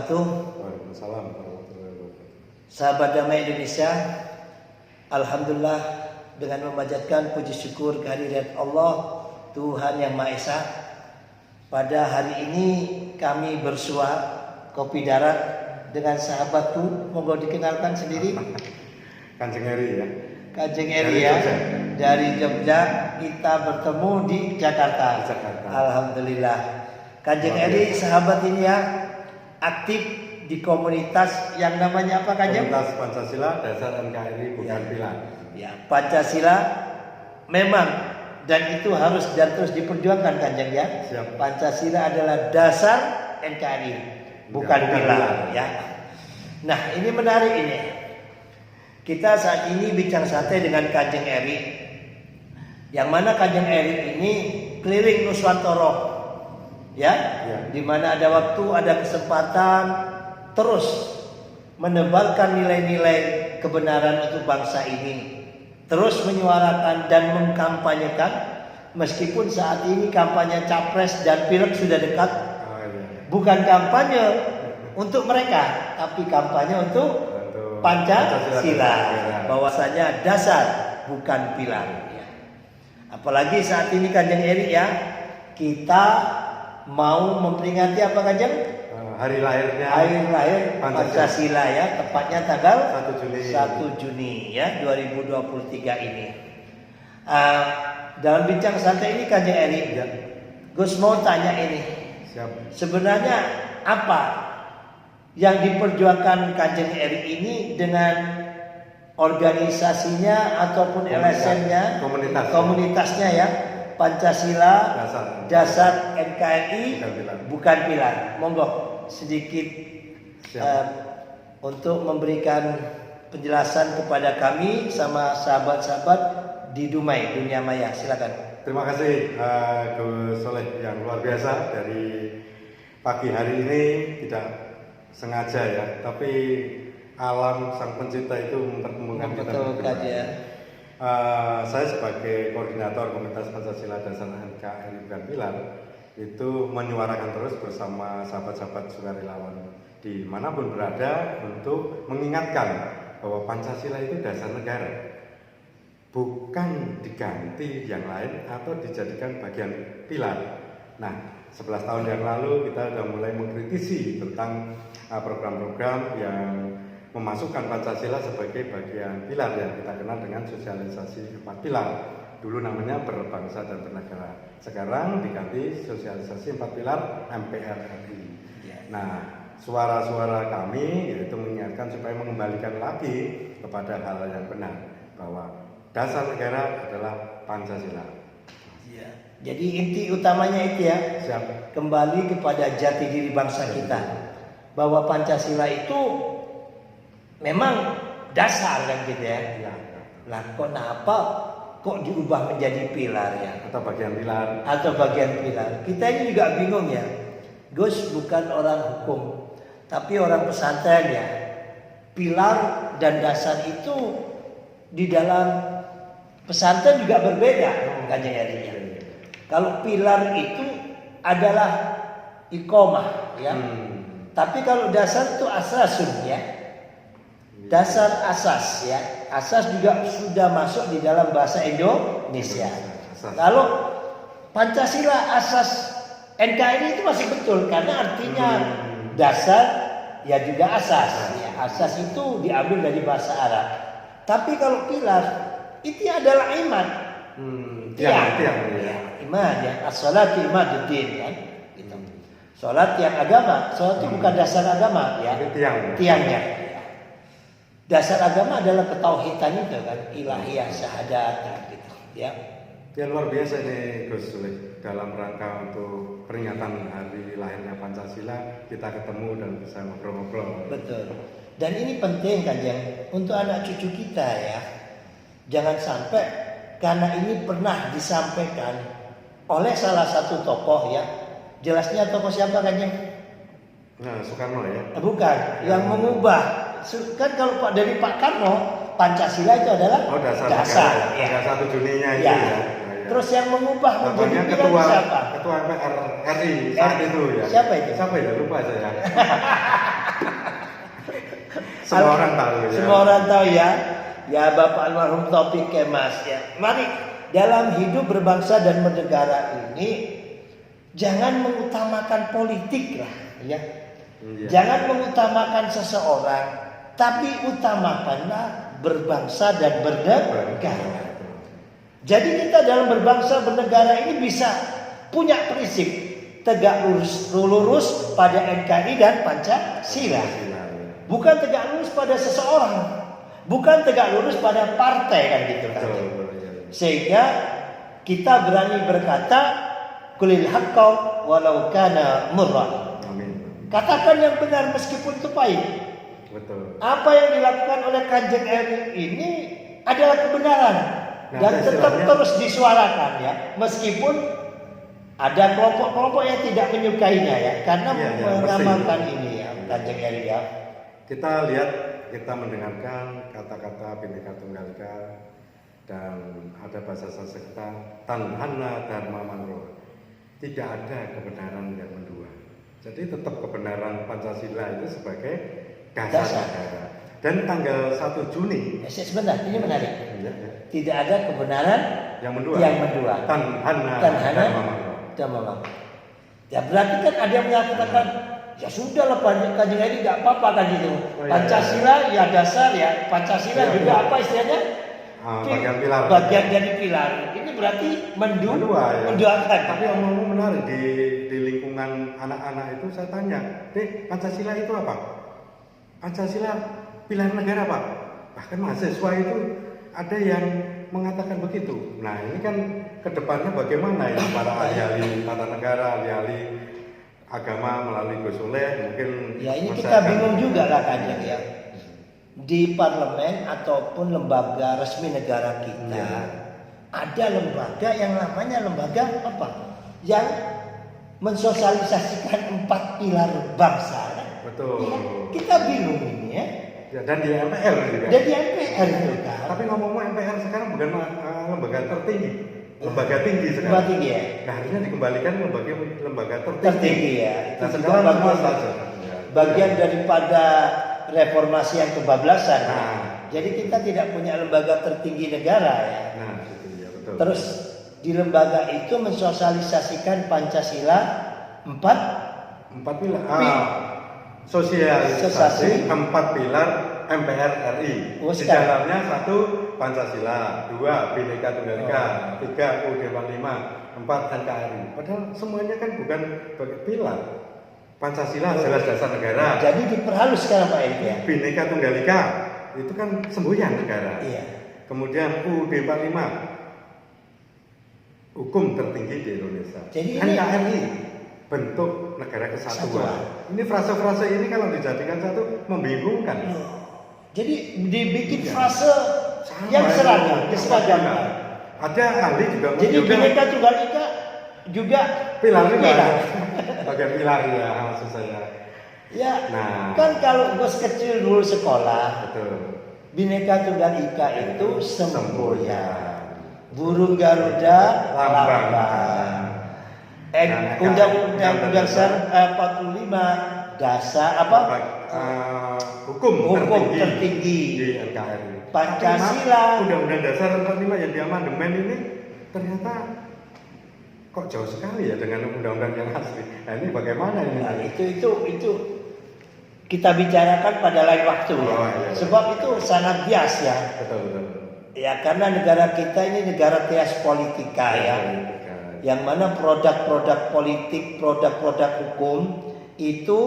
wabarakatuh. Waalaikumsalam warahmatullahi wabarakatuh. Sahabat Damai Indonesia, alhamdulillah dengan memanjatkan puji syukur kehadirat Allah Tuhan Yang Maha Esa. Pada hari ini kami bersua kopi darat dengan sahabatku. Monggo dikenalkan sendiri. Kanjeng Eri ya. Kanjeng Eri ya. Dari Jogja, kita bertemu di Jakarta. Alhamdulillah. Kanjeng Eri sahabat ini ya, aktif di komunitas yang namanya apa Kanjeng? Komunitas Pancasila Dasar NKRI bukan pilar. Ya, Pancasila memang dan itu harus dan terus diperjuangkan Kanjeng ya. Siap. Pancasila adalah dasar NKRI, bukan pilar ya. Nah, ini menarik ini. Kita saat ini bincang santai dengan Kanjeng Eri. Yang mana Kanjeng Eri ini keliling Nuswantara. Ya, di mana ada waktu, ada kesempatan terus menebalkan nilai-nilai kebenaran untuk bangsa ini, terus menyuarakan dan mengkampanyekan, meskipun saat ini kampanye capres dan pilek sudah dekat, bukan kampanye untuk mereka, tapi kampanye untuk Pancasila, bahwasanya dasar bukan pilar. Apalagi saat ini Kanjeng Eri ya, kita mau memperingati apa Kanjeng? Hari lahirnya. Hari lahir Pancasila ya, tepatnya tanggal 1 Juni ya 2023 ini. Dalam bincang santai ini Kanjeng Eri, Gus mau tanya ini. Siap. Sebenarnya apa yang diperjuangkan Kanjeng Eri ini dengan organisasinya ataupun LSM-nya, komunitasnya ya? Pancasila dasar NKRI bukan pilar. Monggo sedikit untuk memberikan penjelasan kepada kami sama sahabat-sahabat di Dumai Dunia Maya. Silakan. Terima kasih Gus Soleh yang luar biasa. Dari pagi hari ini tidak sengaja ya, tapi alam sang pencipta itu mempertemukan kita berdua. Saya sebagai koordinator Komunitas Pancasila Dasar NKRI bukan pilar itu menyuarakan terus bersama sahabat-sahabat sukarelawan dimanapun berada untuk mengingatkan bahwa Pancasila itu dasar negara, bukan diganti yang lain atau dijadikan bagian pilar. Nah, 11 tahun yang lalu kita sudah mulai mengkritisi tentang program-program yang memasukkan Pancasila sebagai bagian pilar yang kita kenal dengan sosialisasi 4 pilar. Dulu namanya berbangsa dan bernegara. Sekarang diganti sosialisasi 4 pilar MPRRI. Nah, suara-suara kami yaitu mengingatkan supaya mengembalikan lagi kepada hal yang benar, bahwa dasar negara adalah Pancasila. Ya. Jadi inti utamanya itu ya. Siap. Kembali kepada jati diri bangsa kita, bahwa Pancasila itu memang dasar kan gitu ya. Lah kenapa kok diubah menjadi pilar ya? Atau bagian pilar. Kita ini juga bingung ya. Gus bukan orang hukum, tapi orang pesantren ya. Pilar dan dasar itu di dalam pesantren juga berbeda Kanjeng Eri. Kalau pilar itu adalah iqomah ya. Tapi kalau dasar itu asasun ya. Dasar asas ya. Asas juga sudah masuk di dalam bahasa Indonesia. Kalau Pancasila asas NKRI itu masih betul karena artinya dasar ya juga asas. Ya, asas itu diambil dari bahasa Arab. Tapi kalau pilar itu adalah iman. Iman ya. As-salatu imaduddin kan. Gitu. Salat yang agama, salat itu bukan dasar agama ya. Tiangnya. Dasar agama adalah ketauhidan itu kan, ilahiyah, syahadat gitu ya. Ya luar biasa nih Gus Soleh, dalam rangka untuk peringatan hari lahirnya Pancasila kita ketemu dan bisa ngobrol-ngobrol. Betul. Dan ini penting kan untuk anak cucu kita ya. Jangan sampai karena ini pernah disampaikan oleh salah satu tokoh ya. Jelasnya tokoh siapa kan Nah, Soekarno ya. Bukan, yang mengubah. Kan kalau dari Pak Karno, Pancasila itu adalah dasar. Ya. 1 Juninya itu ya. Terus yang mengubah menjadi ketua siapa? Ketua MPR RI saat itu ya. Siapa itu? Siapa itu? Lupa saya. Semua orang tahu ya. Semua orang tahu ya. Ya Bapak almarhum Taufik Kemas ya. Mari dalam hidup berbangsa dan bernegara ini jangan mengutamakan politik lah ya. Iya. Jangan mengutamakan seseorang, tapi utamakanlah berbangsa dan bernegara. Jadi kita dalam berbangsa bernegara ini bisa punya prinsip tegak lurus pada NKRI dan Pancasila. Bukan tegak lurus pada seseorang, bukan tegak lurus pada partai kan gitu kan. Sehingga kita berani berkata kulil haqqo walau kana murran. Katakan yang benar meskipun itu pahit. Betul. Apa yang dilakukan oleh Kanjeng RI ini adalah kebenaran dan tetap terus disuarakan ya, meskipun ada kelompok-kelompok yang tidak menyukainya ya, karena mengamalkan ini ya Kanjeng RI ya. Kita lihat, kita mendengarkan kata-kata Bhinneka Tunggal Ika dan ada bahasa Sanskerta Tanhana Dharma Manro. Tidak ada kebenaran yang mendua. Jadi tetap kebenaran Pancasila itu sebagai dasar negara. Dan tanggal 1 Juni. Sebentar, ini menarik. Tidak ada kebenaran yang mendua. Tanhana Dharma Manro. Ya berarti kan ada yang menyatakan ya sudah lah Kanjeng RI nggak apa-apa kan gitu. Pancasila ya dasar ya. Pancasila juga apa istilahnya? Bagian pilar. Bagian dari pilar. Ini berarti menduakan. Tapi omong-omong menarik di lingkungan anak-anak itu saya tanya, "Dek, Pancasila itu apa?" Pancasila pilar negara, Pak. Bahkan mahasiswa itu ada yang mengatakan begitu. Nah, ini kan kedepannya bagaimana ya para ahli-ahli tata negara, ahli-ahli agama melalui Gus Soleh mungkin. Ya ini kita bingung juga lah Kanjeng ya. Di parlemen ataupun lembaga resmi negara kita ada lembaga yang namanya lembaga apa? Yang mensosialisasikan 4 pilar bangsa. Betul. Ya, kita bingung ini ya. Dan di MPR juga. Dan di MPR juga. Tapi ngomong-ngomong MPR sekarang bukan lembaga tertinggi. Lembaga tinggi sekarang. Lembaga tinggi ya. Nah, harusnya dikembalikan lembaga tertinggi ya. Itu nah, juga bagian daripada reformasi yang kebablasan. Nah, jadi kita tidak punya lembaga tertinggi negara ya. Nah, itu ya betul. Terus di lembaga itu mensosialisasikan Pancasila 4 pilar. Sosialisasi 4 pilar MPR RI. Di dalamnya 1 Pancasila, 2 Bhinneka Tunggal Ika, 3 UUD 45, 4 NKRI. Padahal semuanya kan bukan sebagai pilar. Pancasila jelas dasar negara. Jadi diperhalus sekarang Pak Edi ya. Bhinneka Tunggal Ika itu kan semboyan negara. Iya. Kemudian UUD 45 hukum tertinggi di Indonesia. Jadi NKRI bentuk negara kesatuan. Ini frase-frase ini kalau dijadikan satu membingungkan. Jadi dibikin frase yang seragam, keseragaman. Ada ahli juga. Jadi Bhinneka Tunggal Ika juga pilar. Bagian pilar ya maksud saya. Ya, kan kalau bos kecil dulu sekolah, betul. Bhinneka Tunggal Ika itu semboyan. Burung Garuda lambang. Undang-Undang Dasar 45 dasar apa? Hukum tertinggi di NKRI. Pancasila. Undang-Undang Dasar 45 yang diamandemen ini ternyata kok jauh sekali ya dengan undang-undang yang asli. Nah, ini bagaimana ini? Nah, itu kita bicarakan pada lain waktu ya. Iya. Sebab itu sangat bias ya. Betul. Ya karena negara kita ini negara teas politika ya. Yang mana produk-produk politik, produk-produk hukum itu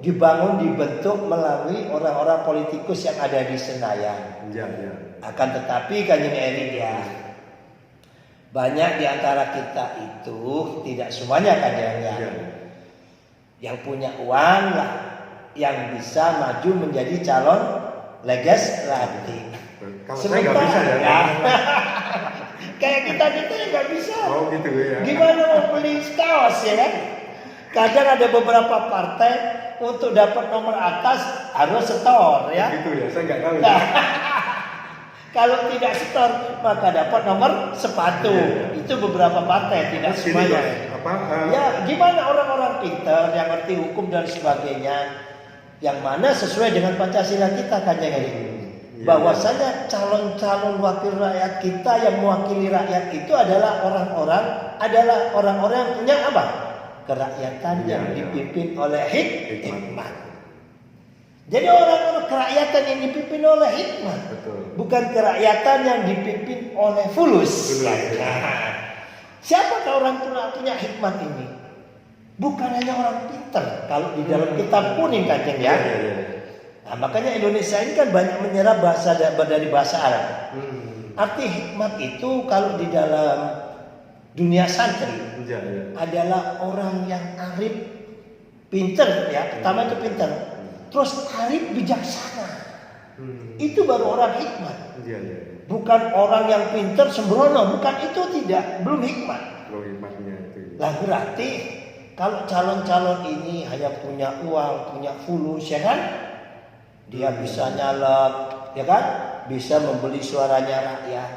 dibentuk melalui orang-orang politikus yang ada di Senayan. Iya. Akan tetapi Kanjeng RI ya, banyak di antara kita itu tidak semuanya Kanjeng ya. Yang punya uang lah, yang bisa maju menjadi calon legislatif. Kalau saya nggak bisa ya. Kayak kita yang nggak bisa. Oh gitu ya. Gimana mau beli kaos ya kan? Kadang ada beberapa partai untuk dapat nomor atas harus setor ya. Gitu ya, saya nggak tahu. Nah, kalau tidak setor maka dapat nomor sepatu. Itu beberapa partai, tidak semuanya. Ya, ya gimana orang-orang pintar yang ngerti hukum dan sebagainya yang mana sesuai dengan Pancasila kita kan ya bahwasanya calon-calon wakil rakyat kita yang mewakili rakyat itu adalah orang-orang yang punya apa? Kerakyatan yang dipimpin oleh hikmat. Jadi orang-orang kerakyatan yang dipimpin oleh hikmat, bukan kerakyatan yang dipimpin oleh fulus. Siapakah orang punya hikmat ini? Bukan hanya orang pintar. Kalau di dalam kitab kuning Kanjeng ya. Nah, makanya Indonesia ini kan banyak menyerap bahasa dari bahasa Arab. Arti hikmat itu kalau di dalam dunia santri adalah orang yang arif, pintar ya. Pertama itu pintar. Terus arif bijaksana. Itu baru orang hikmat. Bukan orang yang pintar sembrono, bukan itu tidak, belum hikmat. Lah berarti kalau calon-calon ini hanya punya uang, punya fulus, ya kan? Dia bisa nyalek, ya kan? Bisa membeli suaranya rakyat.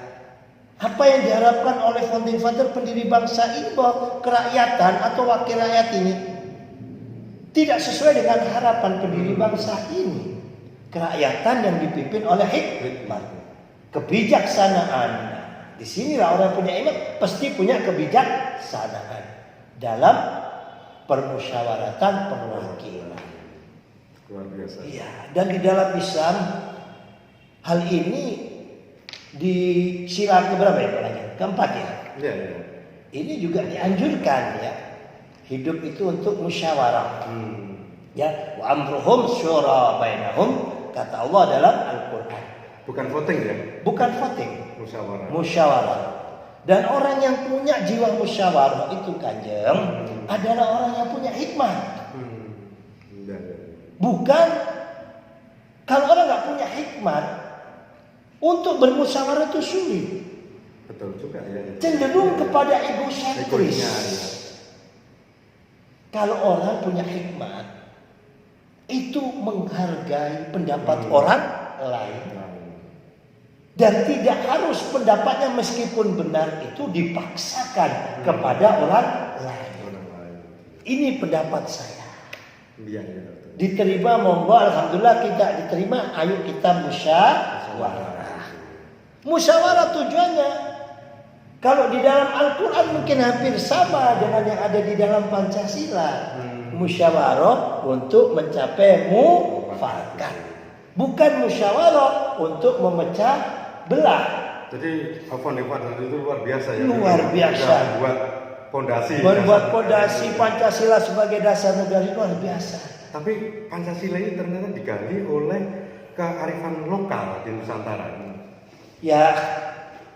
Apa yang diharapkan oleh founding father pendiri bangsa ini bahwa kerakyatan atau wakil rakyat ini tidak sesuai dengan harapan pendiri bangsa ini. Kerakyatan yang dipimpin oleh hikmat, kebijaksanaan. Disinilah orang punya iman pasti punya kebijaksanaan dalam permusyawaratan perwakilan. Luar biasa. Iya, dan di dalam Islam hal ini di sila keberapa ya Pak? Keempat ya. Ini juga dianjurkan ya. Hidup itu untuk musyawarah. Ya, wa amruhum syura bainahum, kata Allah dalam Al-Qur'an. Bukan voting ya? Bukan voting. Musyawarah. Dan orang yang punya jiwa musyawarah itu Kanjeng adalah orang yang punya hikmah. Bukan kalau orang nggak punya hikmat untuk bermusyawarah itu sulit. Betul juga ya. Cenderung kepada egosentris. Kalau orang punya hikmat itu menghargai pendapat orang lain. Dan tidak harus pendapatnya meskipun benar itu dipaksakan kepada orang lain. Ini pendapat saya. Diterima monggo, alhamdulillah. Tidak diterima, ayo kita musyawarah. Musyawarah tujuannya kalau di dalam Al-Quran mungkin hampir sama dengan yang ada di dalam Pancasila. Musyawarah untuk mencapai mufakat, bukan musyawarah untuk memecah belah. Jadi founding father itu luar biasa ya. Luar biasa. Membuat pondasi Pancasila sebagai dasar negara luar biasa. Tapi Pancasila ini ternyata digali oleh kearifan lokal di Nusantara. Ya,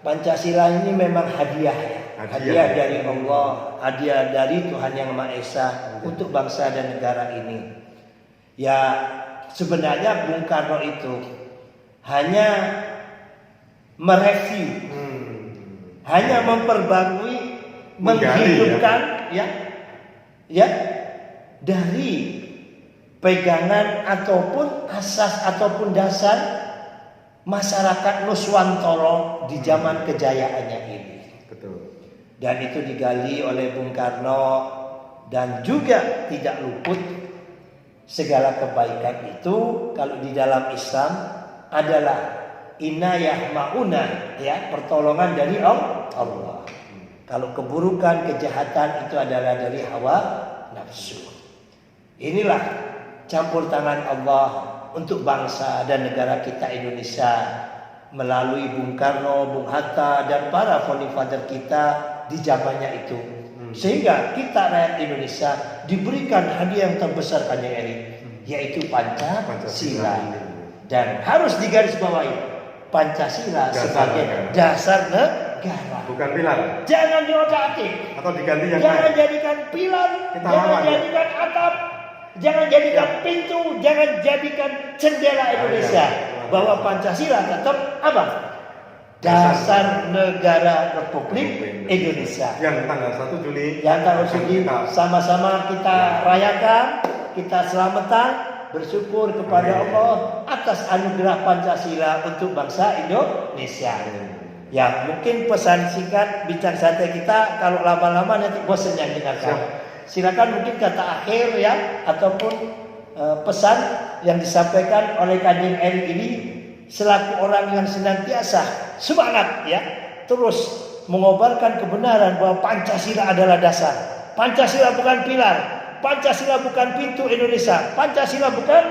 Pancasila ini memang hadiah ya. Hadiah dari Allah, hadiah dari Tuhan Yang Maha Esa untuk bangsa dan negara ini. Ya, sebenarnya Bung Karno itu hanya mereview, hanya memperbarui, menghidupkan ya dari pegangan ataupun asas ataupun dasar masyarakat Nuswantara di zaman kejayaannya ini. Betul. Dan itu digali oleh Bung Karno dan juga tidak luput segala kebaikan itu kalau di dalam Islam adalah inayah ma'unah ya, pertolongan dari Allah. Kalau keburukan, kejahatan itu adalah dari hawa nafsu. Inilah campur tangan Allah untuk bangsa dan negara kita Indonesia melalui Bung Karno, Bung Hatta dan para founding father kita di zamannya itu. Sehingga kita rakyat Indonesia diberikan hadiah yang terbesar Kanjeng Eri, yaitu Pancasila. Dan harus digarisbawahi Pancasila sebagai dasar negara. Bukan pilar. Jangan diotak-atik. Atau diganti yang jangan jadikan pilar, jangan jadikan atap, jangan jadikan pintu, jangan jadikan jendela Indonesia. Bahwa Pancasila tetap apa? Dasar negara Republik Indonesia. Yang tanggal 1 Juli. Yang tanggal 1 Juli sama-sama kita rayakan, kita selamatan, bersyukur kepada Allah atas anugerah Pancasila untuk bangsa Indonesia. Ya, mungkin pesan singkat bincang santai kita, kalau lama-lama nanti bosan yang dengarkan. Silakan mungkin kata akhir ya, ataupun pesan yang disampaikan oleh Kanjeng Eri ini selaku orang yang senantiasa semangat ya, terus mengobarkan kebenaran bahwa Pancasila adalah dasar. Pancasila bukan pilar, Pancasila bukan pintu Indonesia, Pancasila bukan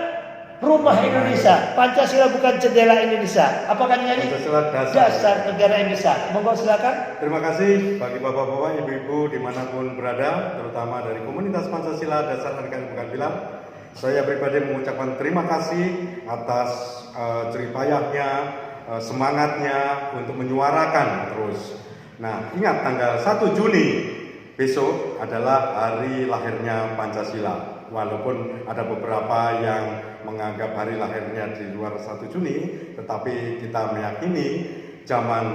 rumah Indonesia, Pancasila bukan jendela Indonesia. Apakah nyanyi? Pancasila Dasar negara Indonesia. Monggo silakan. Terima kasih bagi bapak-bapak, ibu-ibu dimanapun berada, terutama dari komunitas Pancasila Dasar NKRI bukan pilar. Saya pribadi mengucapkan terima kasih atas jeripayahnya, semangatnya untuk menyuarakan terus. Nah, ingat tanggal 1 Juni besok adalah hari lahirnya Pancasila. Walaupun ada beberapa yang menganggap hari lahirnya di luar 1 Juni, tetapi kita meyakini zaman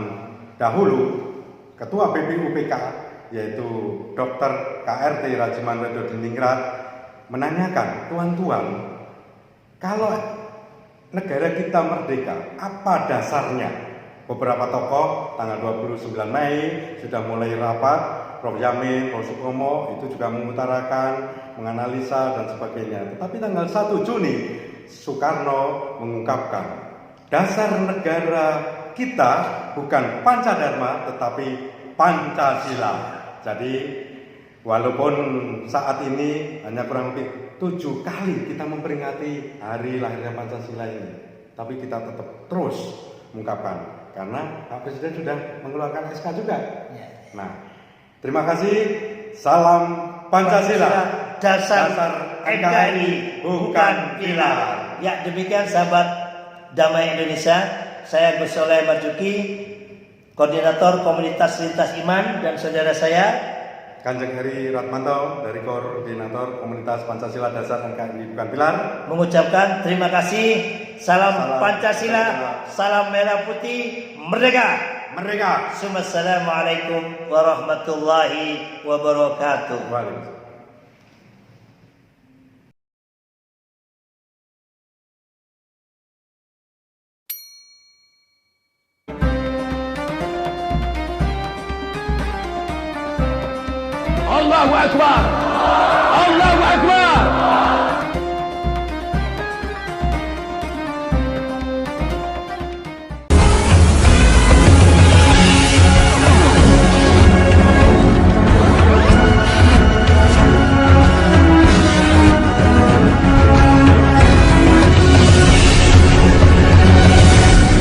dahulu Ketua BPUPK yaitu Dr. KRT Rajiman Wedo Diningrat menanyakan, tuan-tuan, kalau negara kita merdeka, apa dasarnya? Beberapa tokoh tanggal 29 Mei sudah mulai rapat, Prof. Yamin, Prof. Sukomo itu juga mengutarakan, menganalisa dan sebagainya. Tetapi tanggal 1 Juni Soekarno mengungkapkan dasar negara kita bukan Pancadharma tetapi Pancasila. Jadi walaupun saat ini hanya kurang lebih 7 kali kita memperingati hari lahirnya Pancasila ini, tapi kita tetap terus mengungkapkan karena Pak Presiden sudah mengeluarkan SK juga. Nah, terima kasih. Salam Pancasila. Dasar NKRI bukan pilar. Ya, demikian sahabat Damai Indonesia. Saya Gus Soleh Marzuki, koordinator komunitas lintas iman, dan saudara saya Kanjeng Heri Ratmanto dari koordinator komunitas Pancasila Dasar NKRI bukan pilar mengucapkan terima kasih. Salam Pancasila, salam merah putih, merdeka, merdeka. Assalamualaikum warahmatullahi wabarakatuh. Waalaikumsalam. Allahu Akbar.